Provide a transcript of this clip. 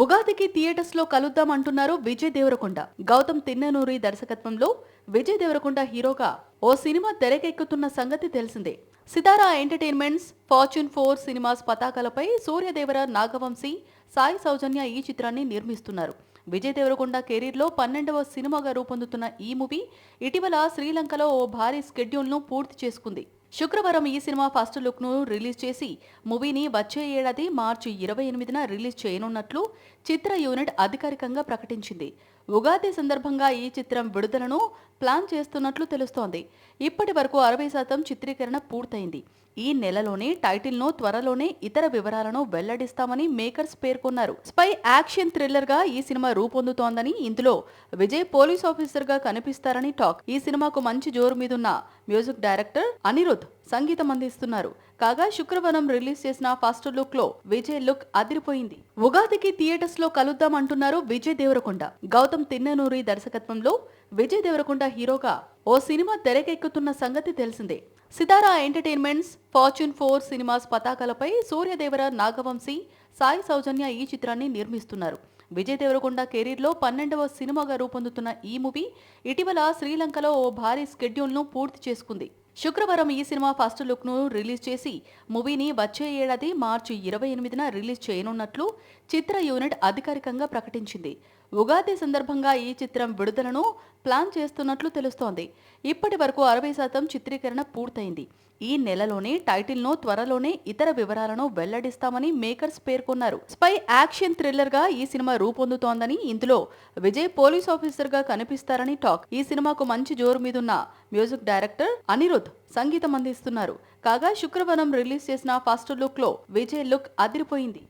ఉగాదికి థియేటర్స్ లో కలుద్దాం అంటున్నారు విజయ్ దేవరకొండ. గౌతమ్ తిన్ననూరి దర్శకత్వంలో విజయ్ దేవరకొండ హీరోగా ఓ సినిమా తెరకెక్కుతున్న సంగతి తెలిసిందే. సితారా ఎంటర్టైన్మెంట్స్, ఫార్చ్యూన్ 4 సినిమాస్ పతాకాలపై సూర్యదేవర, నాగవంశీ, సాయి సౌజన్య ఈ చిత్రాన్ని నిర్మిస్తున్నారు. విజయ్ దేవరకొండ కెరీర్లో 12వ సినిమాగా రూపొందుతున్న ఈ మూవీ ఇటీవల శ్రీలంకలో ఓ భారీ స్కెడ్యూల్ను పూర్తి చేసుకుంది. శుక్రవారం ఈ సినిమా ఫస్ట్ లుక్ ను రిలీజ్ చేసి మూవీని వచ్చే ఏడాది మార్చి 28న రిలీజ్ చేయనున్నట్లు చిత్ర యూనిట్ అధికారికంగా ప్రకటించింది. ఉగాది సందర్భంగా ఈ చిత్రం విడుదలను ప్లాన్ చేస్తున్నట్లు తెలుస్తోంది. ఇప్పటి వరకు 60% చిత్రీకరణ పూర్తయింది. ఈ నెలలోనే టైటిల్ ను త్వరలోనే ఇతర వివరాలను వెల్లడిస్తామని మేకర్స్ పేర్కొన్నారు. స్పై యాక్షన్ థ్రిల్లర్ గా ఈ సినిమా రూపొందుతోందని, ఇందులో విజయ్ పోలీస్ ఆఫీసర్ గా కనిపిస్తారని టాక్. ఈ సినిమాకు మంచి జోరు మీదున్న మ్యూజిక్ డైరెక్టర్ అనిరుద్ సంగీతం అందిస్తున్నారు. కాగా శుక్రవారం రిలీజ్ చేసిన ఫస్ట్ లుక్ లో విజయ్ లుక్ అదిరిపోయింది. ఉగాదికి థియేటర్స్ లో కలుద్దాం అంటున్నారు విజయ్ దేవరకొండ. గౌతమ్ తిన్ననూరి దర్శకత్వంలో విజయ్ దేవరకొండ హీరోగా ఓ సినిమా తెరకెక్కుతున్న సంగతి తెలిసిందే. సితారా ఎంటర్టైన్మెంట్స్, ఫార్చ్యూన్ 4 సినిమాస్ పతాకాలపై సూర్యదేవర, నాగవంశీ, సాయి సౌజన్య ఈ చిత్రాన్ని నిర్మిస్తున్నారు. విజయ్ దేవరకొండ కెరీర్లో 12వ సినిమాగా రూపొందుతున్న ఈ మూవీ ఇటీవల శ్రీలంకలో ఓ భారీ స్కెడ్యూల్ను పూర్తి చేసుకుంది. శుక్రవారం ఈ సినిమా ఫస్ట్ లుక్ ను రిలీజ్ చేసి మూవీని వచ్చే ఏడాది మార్చి 28న రిలీజ్ చేయనున్నట్లు చిత్ర యూనిట్ అధికారికంగా ప్రకటించింది. ఉగాది సందర్భంగా ఈ చిత్రం విడుదలను ప్లాన్ చేస్తున్నట్లు తెలుస్తోంది. ఇప్పటి వరకు 60% చిత్రీకరణ పూర్తయింది. ఈ నెలలోనే టైటిల్ ను త్వరలోనే ఇతర వివరాలను వెల్లడిస్తామని మేకర్స్ పేర్కొన్నారు. స్పై యాక్షన్ థ్రిల్లర్ గా ఈ సినిమా రూపొందుతోందని, ఇందులో విజయ్ పోలీస్ ఆఫీసర్ గా కనిపిస్తారని టాక్. ఈ సినిమాకు మంచి జోరు మీదున్న మ్యూజిక్ డైరెక్టర్ అనిరుద్ సంగీతం అందిస్తున్నారు. కాగా శుక్రవారం రిలీజ్ చేసిన ఫస్ట్ లుక్ లో విజయ్ లుక్ అదిరిపోయింది.